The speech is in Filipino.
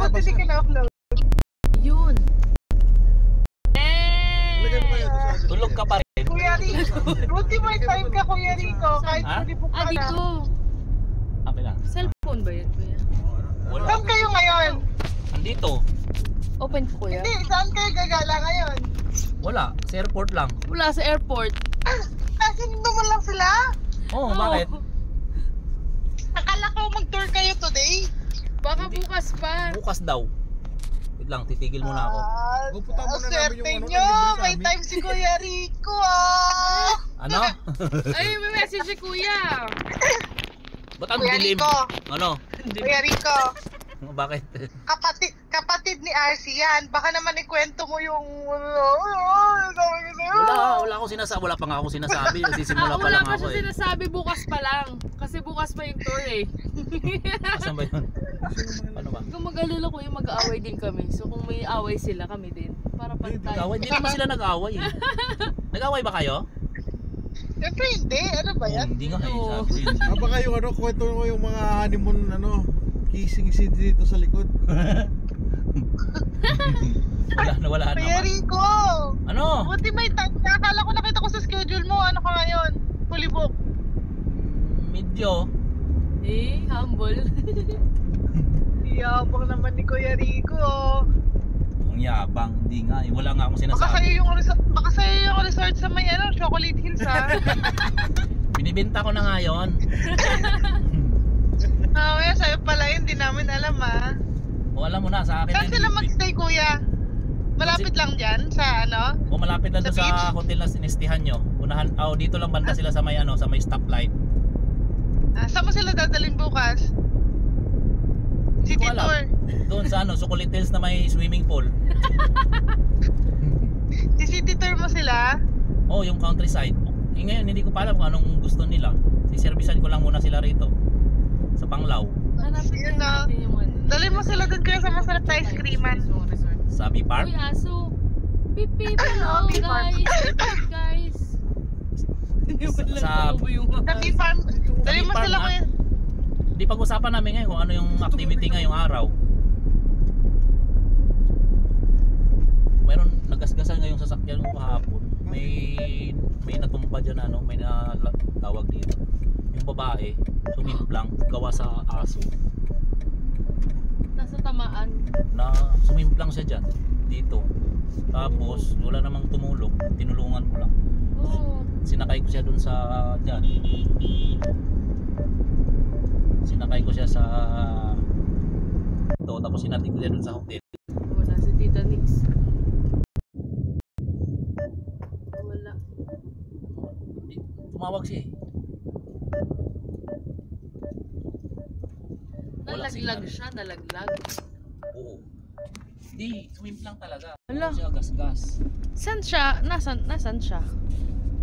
Ba't hindi ka na-upload? Yun. Tulog ka pa rin. Kuya Rico. Buti may time ka, Kuya Rico. Kahit hindi po ka na. Dito. Akin na. Cellphone ba yun, kuya? Wala. Saan kayo ngayon? Andito. Open po, kuya? Hindi, saan kayo gagala ngayon? Wala. Sa airport lang. Wala sa airport. Kasi naman lang sila? Oo, bakit? Akala ko mag-tour kayo today. Baka bukas pa. Bukas daw. Wait lang, titigil muna ako. Pupunta muna namin yung ano, nyo, nalibre sa may amin. time si Kuya Rico ah. Ano? Ay, may message si kuya. Ba't ang Kuya dilim? Rico, Ano? Kuya Rico, Bakit? kapatid ni RC yan. Baka naman ikwento mo yung sabi ko sa'yo. Wala akong sinasabi. Wala pa nga akong sinasabi. Nagsisimula pa Wala lang pa ako siya eh. sinasabi, bukas pa lang. Kasi bukas pa yung tour eh. Asan ba yun? Ano ba? Kung mag-alala ko yung mag-aaway din kami. So kung may away sila, kami din. Para pantay. Nag-away? Hindi naman sila nag-away eh. Nag-away ba kayo? Siyempre hindi, ano ba yan? Hindi nga eh. Oo. Sabi ko, Ah, baka yung ano, kwento mo yung mga honeymoon, ano, kissing scene dito sa likod. wala Kuya naman. Rico, Ano? buti may time ka. Akala ko nakita ko sa schedule mo. Ano ka ngayon? Fully book. Medyo. Eh, humble. Yabang naman ni Kuya Rico. Ang yabang. Hindi nga eh. Wala nga akong Baka sinasabi. sa'yo yung resort sa may ano, Chocolate Hills ha. Binibenta ko na nga yun. Kaya sa'yo pala yun, di namin alam ha. O alam mo na sa akin. Saan sila magstay kuya? Malapit lang dyan sa ano? O malapit lang doon Sa beach? sa hotel na sinistihan nyo. Unahan, dito lang banda sila sa may ano, sa may stoplight. Saan mo sila dadalhin bukas? Hindi City ko alam. tour. Doon sa ano, Sukulit Hills na may swimming pool. Si city tour mo sila? Oh, yung countryside. Eh ngayon hindi ko pa alam kung anong gusto nila. Siservisan ko lang muna sila rito. Sa Panglao. Hanapin Yun din na. natin yung ano. Dalhin mo sila doon kaya sa masarap na ice creaman. Sabi Park. Uy, aso. Beep, beep, hello Beep, guys. Beep, beep, guys. Sa- Sa bee farm. Dalhin mo Farm sila na. kuya. Di pag-usapan namin ngayon kung ano yung activity ngayong araw. Mayroon nagasgasan ngayong sasakyan ko kahapon. May natumba diyan ano, may tawag dito. Yung babae, sumimplang gawa sa aso. Nasa tamaan. Na sumimplang siya diyan dito. Tapos wala namang tumulong, tinulungan ko lang. Oo. Sinakay ko siya dun sa diyan. Sinakay ko siya sa to, tapos sinatid ko siya dun sa hotel. Wala si Tita Nix. Wala. Tumawag siya eh. Wala Nalaglag signal. siya, nalaglag. Oo. Di, swim lang talaga. Hala. Siya gas-gas. Saan siya? Nasaan siya?